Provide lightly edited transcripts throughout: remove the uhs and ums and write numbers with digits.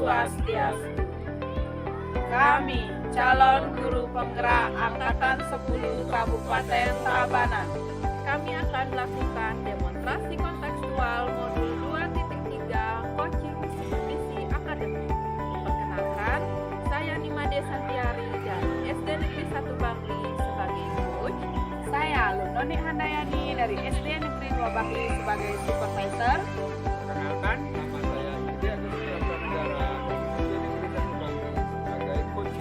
Swastiastu. Kami, calon guru penggerak Angkatan 10 Kabupaten Tabanan. Kami akan melakukan demonstrasi kontekstual modul 2.3 coaching misi akademik. Perkenalkan, saya Nimade Santiari dari SD Negeri 1 Bangli sebagai coach. Saya Lunoni Handayani dari SD Negeri 2 Bangli sebagai supervisor. Perkenalkan, nama saya Yudi Agus Pranegara, SD Negeri 1 Bangli sebagai coach.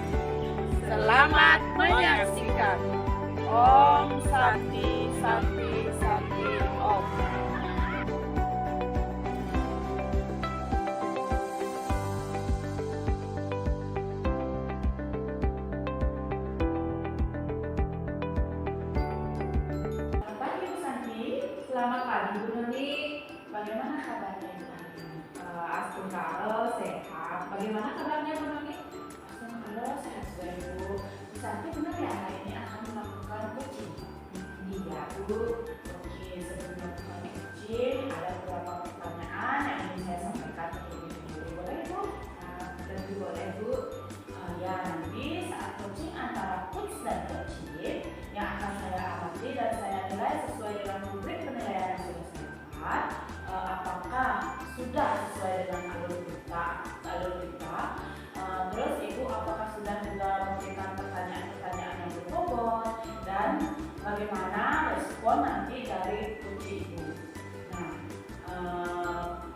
Selamat menyaksikan. Om Santi Santi Santi Om. Selamat pagi Bu Santi. Selamat pagi Bu Noni. Bagaimana kabarnya Bu Noni? Asungkaro sehat. Bagaimana kabarnya Bu Noni? Asungkaro sehat juga Bu. Bu Santi benar ya hari ini akan melakukan coaching? Iya Bu. Oke, sebelum melakukan coaching ada beberapa pertanyaan yang ingin saya sampaikan ke Ibu. Boleh Bu? Tentu boleh Bu. Ya, nanti saat coaching antara coach dan coaching yang akan saya amati dan saya nilai sesuai dengan rubrik penilaian yang sudah saya buat, apakah sudah sesuai dengan alur kita, terus Ibu apakah sudah juga memberikan pertanyaan-pertanyaan yang berbobot dan bagaimana respon nanti dari coach Ibu. Nah,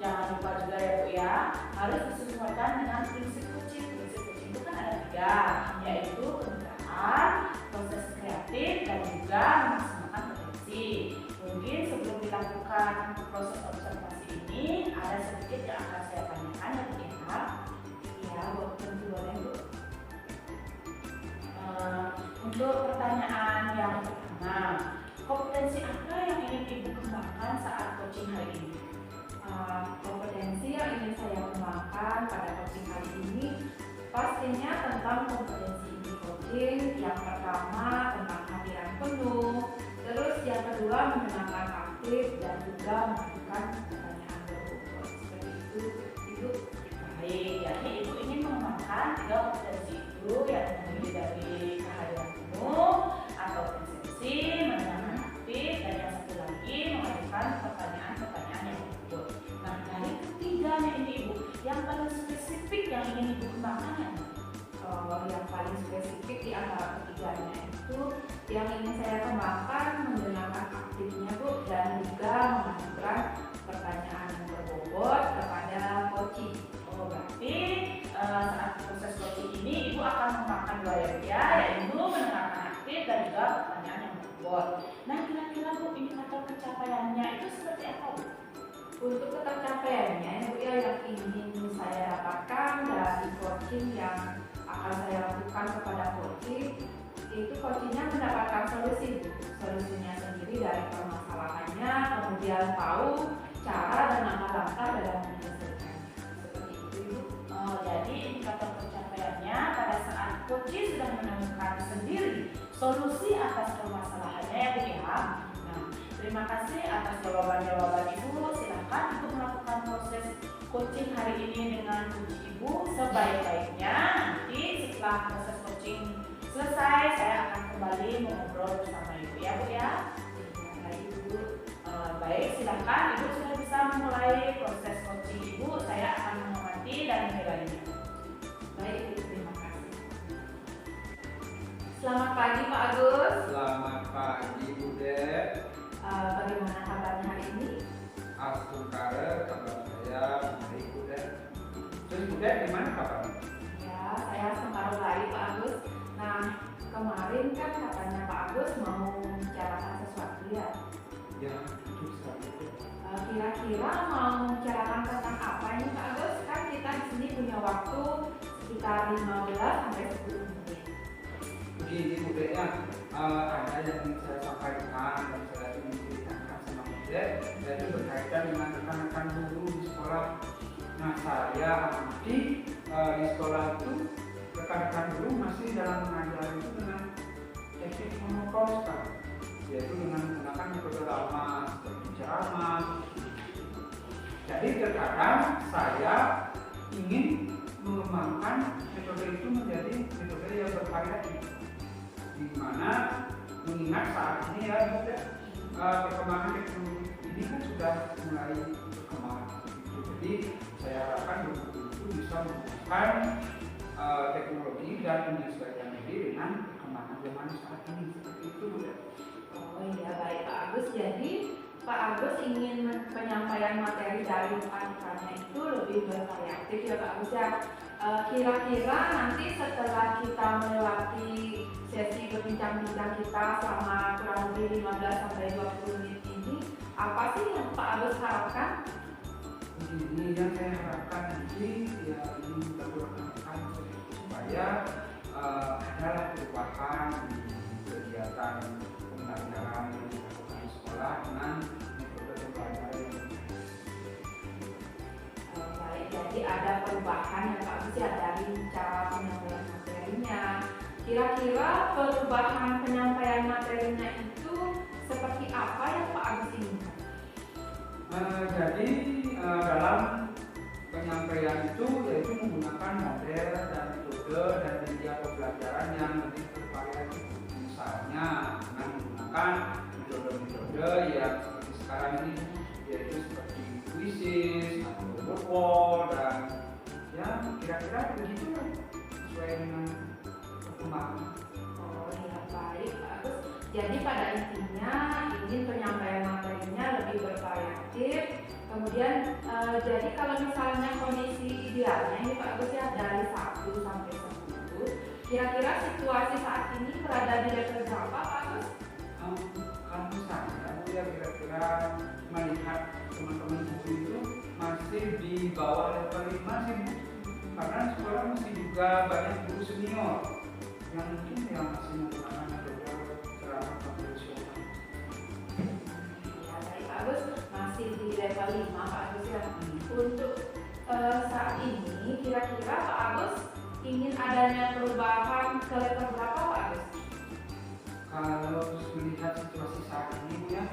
jangan lupa juga ya Bu ya, harus disesuaikan dengan prinsip coaching. Prinsip coaching itu kan ada 3, yaitu pembukaan, proses kreatif, dan juga memaksimalkan potensi. Mungkin sebelum dilakukan proses observasi ini, ada sedikit yang akan saya tanyakan ya Bu ya. Ya, tentu boleh Bu. Untuk pertanyaan yang pertama, kompetensi apa yang ingin Ibu kembangkan saat coaching hari ini? Kompetensi yang ingin saya kembangkan pada coaching hari ini pastinya tentang kompetensi Ibu coaching. Yang pertama tentang hadiran penuh, terus yang kedua menyenangkan aktif dan juga melakukan pertanyaan berbobot. Seperti itu Ibu. Baik, jadi Ibu ingin mengembangkan 3 kompetensi itu yang terdiri dari kehadiran penuh atau presensi, menyenangkan aktif, dan yang satu lagi mengajukan pertanyaan-pertanyaan yang berbobot. Nah, dari ketiganya ini Ibu, yang paling spesifik yang ingin Ibu kembangkan ya? Yang paling spesifik di antara ketiganya itu yang ingin saya kembangkan mendengarkan aktifnya Bu, dan juga mengajukan pertanyaan yang berbobot kepada coaching. Berarti saat proses coaching ini Ibu akan mengembangkan 2 ya, yaitu mendengarkan aktif dan juga pertanyaan yang berbobot. Nah, kira-kira Bu, indikator pencapaiannya itu seperti apa Bu? Untuk tercapaiannya Bu ya, yang ingin saya dapatkan dari coaching yang akan saya lakukan kepada coaching, itu coachingnya mendapatkan solusi Bu. Solusinya sendiri dari permasalahannya, kemudian tahu cara dan langkah-langkah dalam menyelesaikannya. Seperti itu Bu. Jadi indikator pencapaiannya pada saat coaching sudah menemukan sendiri solusi atas permasalahannya ya Bu ya. Nah, terima kasih atas jawaban-jawaban Ibu. Silakan Ibu melakukan proses coaching hari ini dengan coach Ibu sebaik-baiknya. Nanti setelah proses coaching selesai, saya akan kembali mengobrol bersama Ibu ya Bu ya. Baik Ibu. Baik, silakan Ibu sudah bisa memulai proses coaching Ibu. Saya akan mengamati dan menilainya. Baik Ibu, terima kasih. Selamat pagi Pak Agus. Selamat pagi Bude. Bagaimana kabarnya hari ini? Asungkara, kabar saya baik Bude. Terus Bude gimana kabarnya? Ya, saya separuh baik Pak Agus. Nah, kemarin kan katanya Pak Agus mau membicarakan sesuatu ya? Ya, itu sekali. Kira-kira mau membicarakan tentang apa ini Pak Agus? Kan kita di sini punya waktu sekitar 15 sampai 10 menit. Begini Bude ya, ada yang ingin saya sampaikan dan saya ingin ceritakan sama Bude, yaitu berkaitan dengan rekan-rekan guru di sekolah. Nah, saya amati di sekolah itu rekan-rekan guru masih dalam mengajar itu dengan teknik monoton sekali, yaitu dengan menggunakan metode lama seperti ceramah. Jadi terkadang saya ingin kembangkan metode itu menjadi metode yang bervariatif, di mana mengingat saat ini ya perkembangan teknologi ini kan sudah mulai berkembang gitu. Jadi saya harapkan guru itu bisa menggunakan teknologi dan menyesuaikan diri dengan perkembangan zaman saat ini seperti itu ya. Oh iya, baik Pak Agus. Jadi Pak Agus ingin penyampaian materi dari rekan-rekannya itu lebih bervariatif ya Pak Agus ya. Kira-kira nanti setelah kita melewati sesi berbincang-bincang kita selama kurang lebih 15 sampai 20 menit ini, apa sih yang Pak Agus harapkan? Ini yang saya harapkan nanti ya ini berdoakan supaya adalah perubahan di kegiatan pembelajaran yang dilakukan di sekolah dengan metode pembelajaran yang Baik, jadi ada perubahan ya Pak Agus ya dari cara penyampaian materinya. Kira-kira perubahan penyampaian materinya itu seperti apa yang Pak Agus inginkan? Jadi dalam penyampaian itu yaitu menggunakan model dan metode dan media pembelajaran yang lebih bervariatif, misalnya dengan menggunakan metode-metode yang seperti sekarang ini yaitu seperti kuisis atau workbook dan ya kira-kira begitu sesuai dengan perkembangan. Oh iya, baik Pak Agus. Jadi pada intinya ingin penyampaian materinya lebih bervariatif. Kemudian jadi kalau misalnya kondisi idealnya ini Pak Agus ya dari 1 sampai 10, kira-kira situasi saat ini berada di level berapa Pak Agus? Kalau saya ya kira-kira melihat teman-teman guru itu masih di bawah level 5 sih Bu. Karena sekolah masih juga banyak guru senior yang mungkin yang masih menggunakan metode ceramah konvensional. Ya, baik Pak Agus, masih di level 5 Pak Agus ya. Untuk saat ini kira-kira Pak Agus ingin adanya perubahan ke level berapa Pak Agus? Kalau melihat situasi saat ini Bu ya,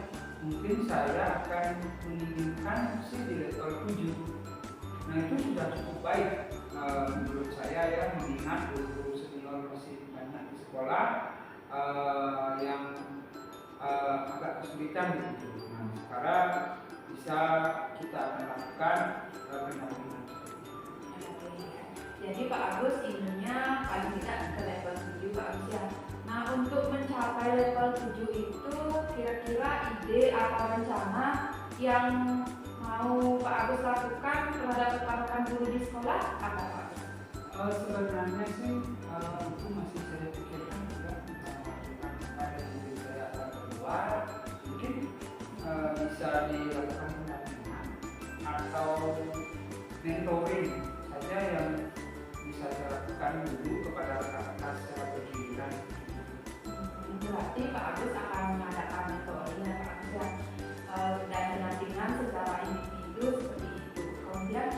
mungkin saya akan menginginkan sih di level 7. Nah itu sudah cukup baik menurut saya ya, mengingat guru senior masih banyak di sekolah yang agak kesulitan gitu. Nah sekarang bisa kita akan lakukan pendampingan. Jadi Pak Agus inginnya paling tidak ke level 7 Pak Agus ya. Nah untuk mencapai level 7 itu kira-kira ide atau rencana yang mau Pak Agus lakukan terhadap rekan-rekan guru di sekolah apa Pak Agus? Sebenarnya sih itu masih saya pikirkan juga pada diri saya akan keluar mungkin bisa dilakukan pendampingan atau mentoring saja yang bisa saya lakukan dulu kepada rekan-rekan secara bergiliran. Berarti Pak Agus akan mengadakan mentoring ya Pak Agus ya, dan pendampingan secara individu seperti itu. Kemudian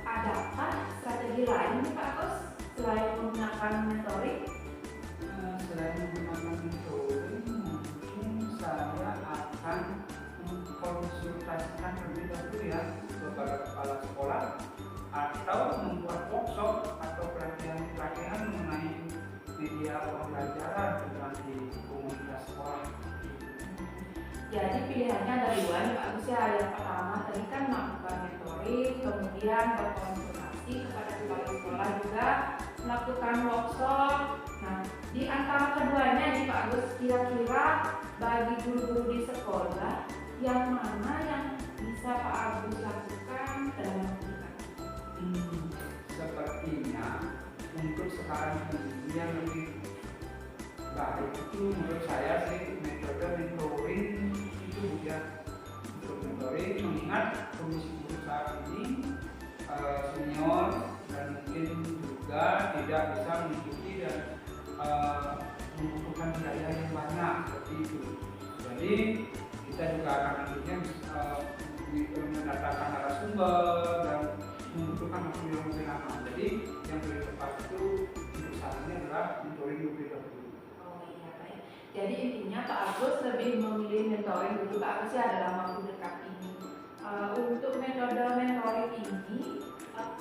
adakah strategi lain nih Pak Agus selain menggunakan mentoring? Selain menggunakan mentoring, mungkin saya akan mengkonsultasikan terlebih dahulu ya kepada kepala sekolah atau membuat workshop atau pelatihan mengenai media pembelajaran di komunitas sekolah. Jadi pilihannya ada 2 nih Pak Agus ya. Yang pertama tadi kan melakukan mentoring, kemudian berkonsultasi kepada kepala sekolah juga melakukan workshop. Nah di antara keduanya nih Pak Agus, kira-kira bagi guru-guru di sekolah yang mana yang bisa Pak Agus lakukan dalam waktu dekat? Sepertinya untuk sekarang ini yang lebih baik itu menurut saya sih metode mentoring itu ya, untuk mentoring mengingat kondisi guru saat ini senior dan mungkin juga tidak bisa mengikuti dan membutuhkan biaya yang banyak seperti itu. Jadi kita juga akan nantinya mendatangkan narasumber dan membutuhkan waktu yang lebih lama. Jadi yang lebih tepat itu untuk saat ini adalah mentoring lebih dahulu. Oh iya baik. Jadi intinya Pak Agus lebih memilih mentoring dulu Pak Agus ya dalam waktu dekat ini. Untuk metode mentoring ini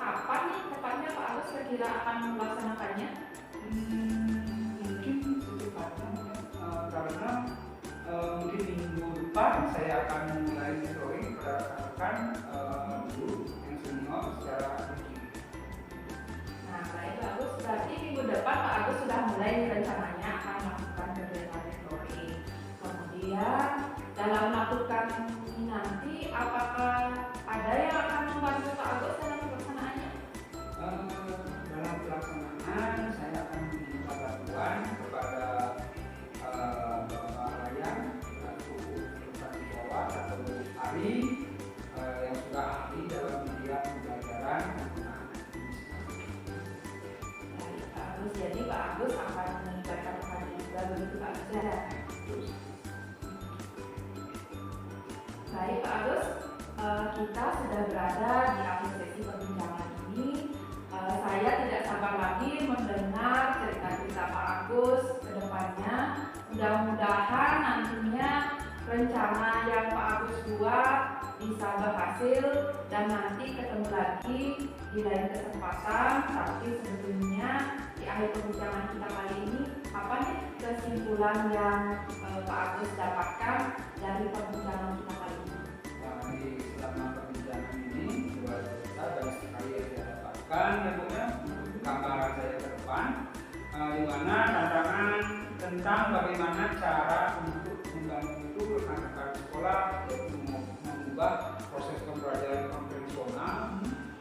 Kapan nih tepatnya Pak Agus kira-kira akan melaksanakannya? Mungkin secepatnya karena mungkin minggu depan saya akan mulai mentoring pada rekan guru yang senior secara rutin. Nah, baik Pak Agus, berarti minggu depan Pak Agus sudah mulai rencananya akan melakukan kegiatan mentoring. Kemudian dalam melakukan ini nanti, apakah ada yang akan membantu Pak Agus dalam pelaksanaannya? Dalam pelaksanaan saya akan meminta bantuan kepada Bapak Ryan selaku Lulusan Sekolah atau Ari yang sudah ahli dalam media pembelajaran penggunaan Baik Pak Agus, jadi Pak Agus akan melibatkan rekannya juga begitu Pak Agus ya? Baik Pak Agus, kita sudah berada di akhir sesi perbincangan ini. Saya tidak sabar lagi mendengar cerita-cerita Pak Agus ke depannya. Mudah-mudahan nantinya rencana yang Pak Agus buat bisa berhasil dan nanti ketemu lagi di lain kesempatan. Tapi sebelumnya di akhir perbincangan kita kali ini, apa nih kesimpulan yang Pak Agus dapatkan dari perbincangan kita kali ini? Selama perbincangan ini luar biasa banyak sekali yang saya dapatkan ya Bu ya, untuk gambaran saya ke depan di mana tantangan tentang bagaimana cara untuk membantu rekan-rekan sekolah yaitu mengubah proses pembelajaran konvensional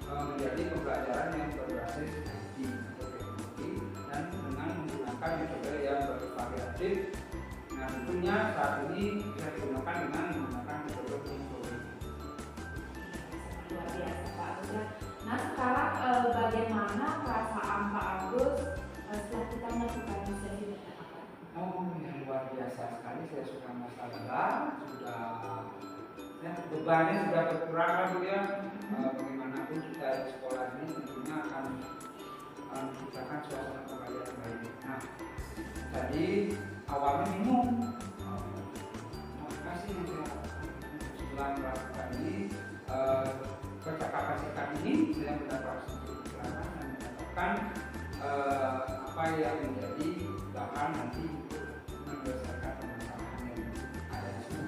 menjadi pembelajaran yang berbasis IT atau teknologi dan dengan menggunakan metode yang bervariatif. Nah tentunya saat ini bisa digunakan dengan menggunakan metode mentoring. Luar biasa Pak Agus ya. Nah sekarang bagaimana perasaan Pak Agus setelah kita melakukan sesi percakapan? Oh yang luar biasa sekali, saya sudah merasa lelah, sudah ya, bebannya sudah berkurang lah Bu ya. Bagaimanapun kita di sekolah ini tentunya akan menciptakan suasana pembelajaran baik. Nah tadi awalnya bingung, makasih yang saya setelah melakukan ini percakapan singkat ini saya mendapat keterangan dan mendapatkan apa yang menjadi bahan nanti untuk menyelesaikan permasalahan yang ada di sini.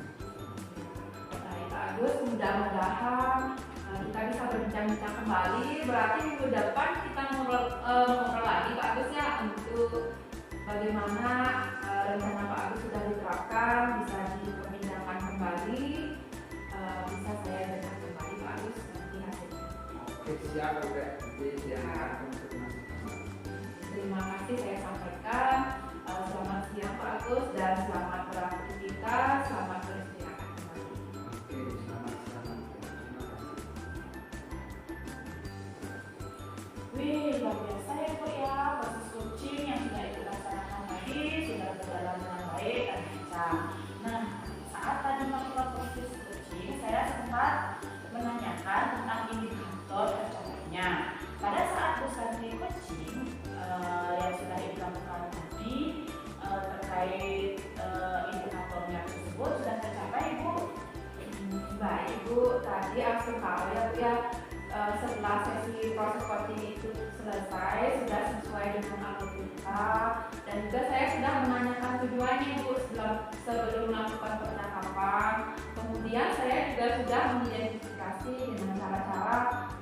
Baik Pak Agus, mudah-mudahan kita bisa berbincang-bincang kembali. Berarti minggu depan kita ngobrol lagi Pak Agus ya, untuk bagaimana rencana Pak Agus sudah diterapkan, bisa diperbincangkan kembali, bisa saya dengar kembali Pak Agus nanti hasilnya. Oke siap Bu ya, nanti saya akan konfirmasi. Terima kasih saya sampaikan. Selamat siang Pak Agus dan selamat beraktivitas, selamat beristirahat kembali. Oke, selamat siang. Terima kasih. Wih, luar biasa ya Bu ya, proses coaching yang sudah Ibu laksanakan tadi sudah berjalan dengan baik dan lancar. Nah, saat tadi melakukan proses coaching, saya sempat menanyakan tentang indikator dan contohnya. Pada saat Busanti coaching yang sudah Ibu lakukan tadi terkait indikatornya tersebut sudah tercapai Ibu. Baik Bu, tadi aku tahu ya Bu ya, setelah sesi proses coaching itu selesai sudah sesuai dengan alur kita dan juga saya sudah menanyakan tujuannya Bu sebelum melakukan percakapan. Kemudian saya juga sudah mengidentifikasi dengan cara-cara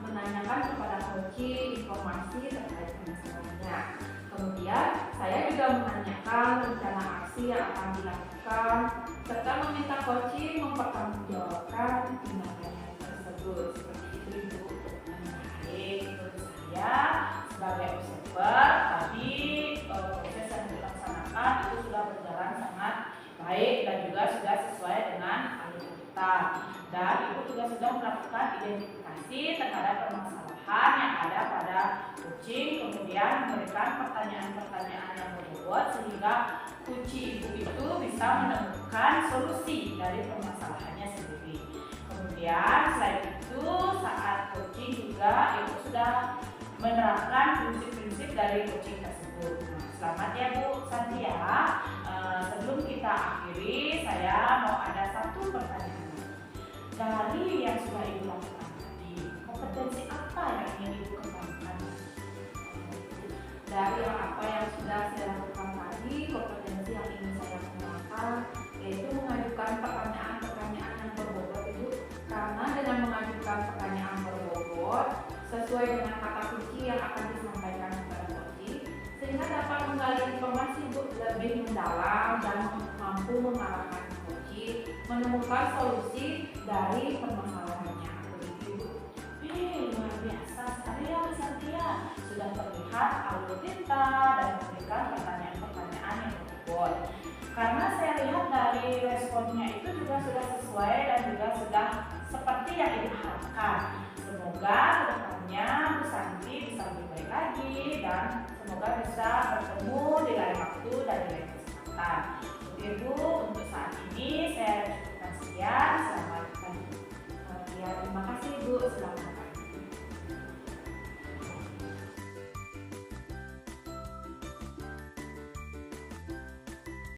menanyakan kepada coaching informasi terkait permasalahannya. Kemudian saya juga menanyakan rencana aksi yang akan dilakukan serta meminta coaching mempertanggungjawabkan tindakannya tersebut. Seperti itu Ibu. Baik, menurut saya sebagai observer tadi proses yang dilaksanakan itu sudah berjalan sangat baik dan juga sudah sesuai dengan alur kita. Dan Ibu juga sudah melakukan identifikasi terhadap permasalahan yang ada pada kucing, kemudian memberikan pertanyaan-pertanyaan yang berbobot sehingga kucing Ibu itu bisa menemukan solusi dari permasalahannya sendiri. Kemudian selain itu saat coaching juga Ibu sudah menerapkan prinsip-prinsip dari coaching tersebut. Nah, selamat ya Bu Santi ya. Sebelum kita akhiri, saya mau ada satu pertanyaan. Dari yang sudah Ibu lakukan tadi, kompetensi apa yang ingin Ibu kembangkan? Dari apa yang sudah saya lakukan tadi, kompetensi yang ingin saya kembangkan yaitu mengajukan pertanyaan-pertanyaan yang berbobot Ibu. Karena dengan mengajukan pertanyaan berbobot sesuai dengan kata kunci yang akan disampaikan kepada coach, sehingga dapat menggali informasi Ibu lebih mendalam dan mampu mengarahkan coach menemukan solusi dari permasalahannya. Begitu. Luar biasa sekali ya Santia. Sudah terlihat alur pintar dan memberikan pertanyaan-pertanyaan yang berbobot. Karena saya lihat dari responnya itu juga sudah sesuai dan juga sudah seperti yang Ibu harapkan. Semoga kedepannya Bu Santi bisa lebih baik lagi dan semoga bisa bertemu di lain waktu dan di lain kesempatan. Ibu, untuk saat ini saya cukupkan sekian. Selamat pagi. Terima kasih Ibu. Selamat